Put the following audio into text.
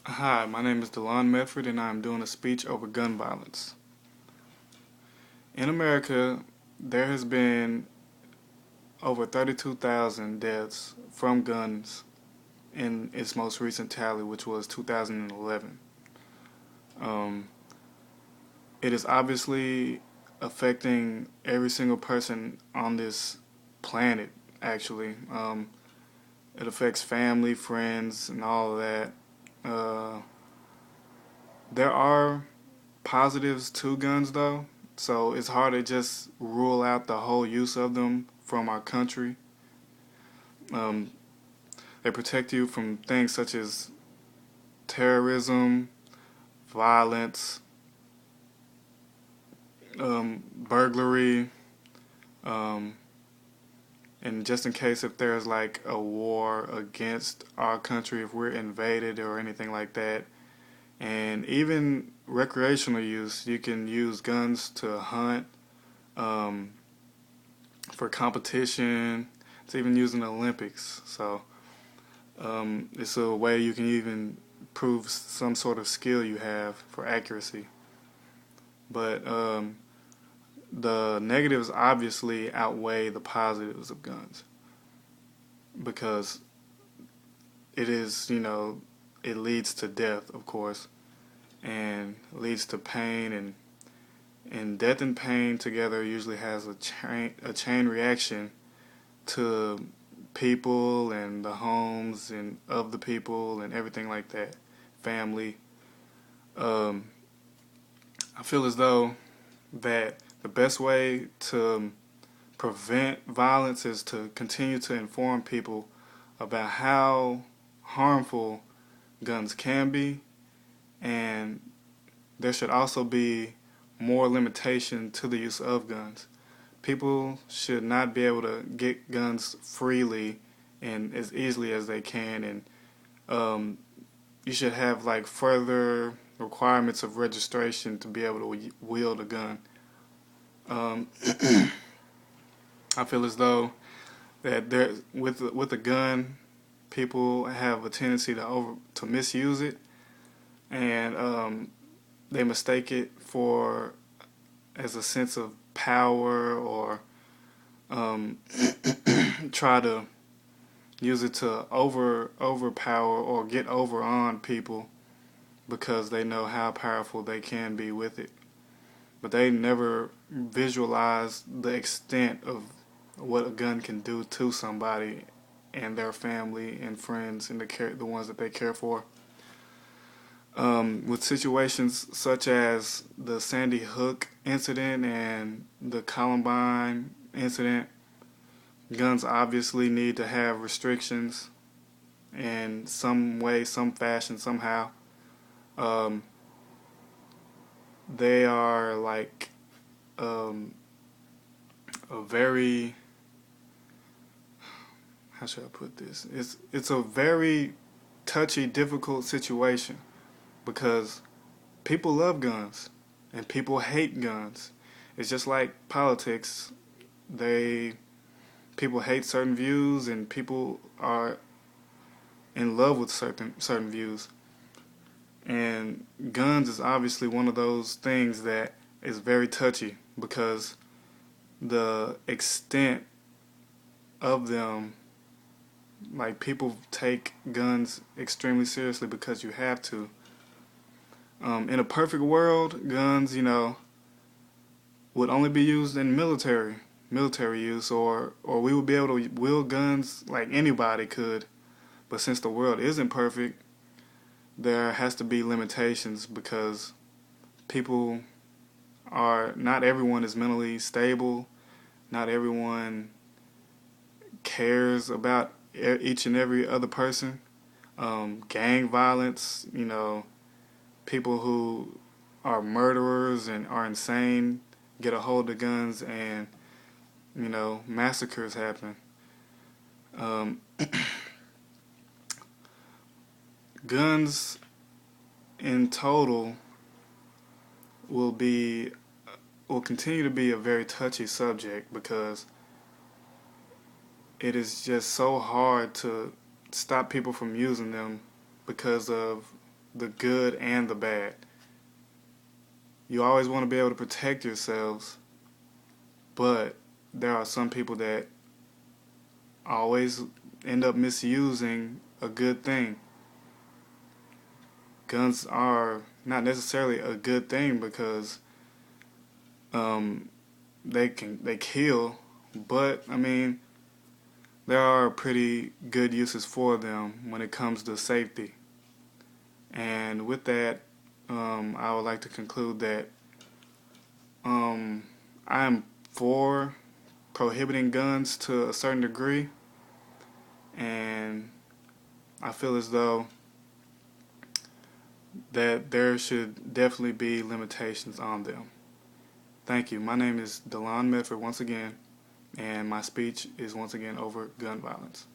Hi, my name is Delon Medford, and I am doing a speech over gun violence. In America, there has been over 32,000 deaths from guns in its most recent tally, which was 2011. Um, it is obviously affecting every single person on this planet, actually. It affects family, friends, and all of that. Uh, there are positives to guns though, so it's hard to just rule out the whole use of them from our country. Um, they protect you from things such as terrorism, violence, burglary, um, and just in case if there's like a war against our country, if we're invaded or anything like that. And even recreational use, you can use guns to hunt, um, for competition. It's even used in the Olympics. So it's a way you can even prove some sort of skill you have for accuracy. But the negatives obviously outweigh the positives of guns because it is, it leads to death, of course, and leads to pain and death and pain together usually has a chain reaction to people and the homes and of the people and everything like that, family. Um, I feel as though that the best way to prevent violence is to continue to inform people about how harmful guns can be, and there should also be more limitation to the use of guns. People should not be able to get guns freely and as easily as they can, and um, you should have like further requirements of registration to be able to wield a gun. Um, I feel as though that there with a gun, people have a tendency to misuse it, and they mistake it for as a sense of power or um, try to use it to overpower or get over on people because they know how powerful they can be with it. But they never visualize the extent of what a gun can do to somebody and their family and friends and the ones that they care for. With situations such as the Sandy Hook incident and the Columbine incident, guns obviously need to have restrictions in some way, some fashion, somehow. Um, they are like um, a very, how should I put this? It's a very touchy, difficult situation because people love guns and people hate guns. It's just like politics. They People hate certain views and people are in love with certain views. And guns is obviously one of those things that is very touchy because the extent of them, like people take guns extremely seriously because you have to. In a perfect world, guns, would only be used in military use, or we would be able to wield guns like anybody could. But since the world isn't perfect, there has to be limitations because people not everyone is mentally stable. Not everyone cares about each and every other person. Gang violence, people who are murderers and are insane get a hold of guns and, massacres happen. Um, Guns in total will be will continue to be a very touchy subject because it is just so hard to stop people from using them because of the good and the bad. You always want to be able to protect yourselves, but there are some people that always end up misusing a good thing. Guns are not necessarily a good thing because they kill, but I mean there are pretty good uses for them when it comes to safety. And with that, I would like to conclude that I am for prohibiting guns to a certain degree, and I feel as though that there should definitely be limitations on them. Thank you. My name is Delon Medford once again, and my speech is once again over gun violence.